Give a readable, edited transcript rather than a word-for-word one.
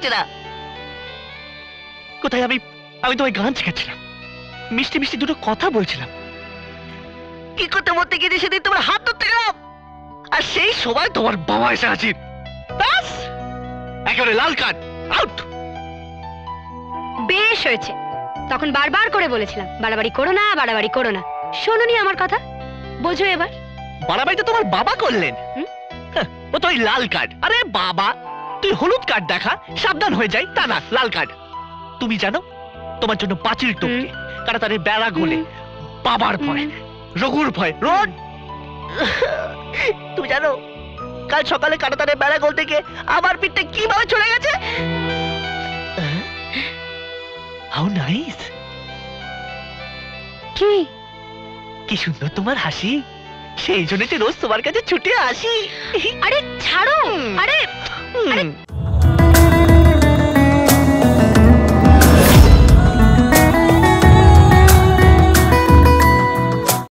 হচ্ছে না। কোথায় আমি আমি তোমায় গান শেখাচ্ছিলাম, মিষ্টি মিষ্টি দুটো কথা বলছিলাম, কি করতে বলতে গিয়ে সেদিন তোমার হাত ধরতে গেলাম, আর সেই সময় তোমার বাবা এসে হাজির। ব্যাস, একেবারে লাল কার্ড, আউট। বেশ হয়েছে, তখন বারবার করে বলেছিলাম বাড়াবাড়ি করো না, বাড়াবাড়ি করো না। শোনোনি আমার কথা, বোঝো এবার। বাড়াবাড়ি তো তোমার বাবা করলেন। ও তো ওই লাল কার্ড। আরে বাবা, তুই হলুদ কার্ড দেখা, সাবধান হয়ে যাই, তা না লাল কার্ড। তুমি জানো তোমার জন্য পাঁচিল টপকে কাঁটাতারের বেড়া গলে বাবার ভয়, রঘুর ভয়, রোড। তুমি জানো কাল সকালে কাঁটাতারের বেড়া গলতে গিয়ে আমার পিঠটা কিভাবে চলে গেছে। How nice. কি কি সুন্দর তোমার হাসি, সেই জন্য রোজ তোমার কাছে ছুটে আসি। আরে ছাড়ো, আরে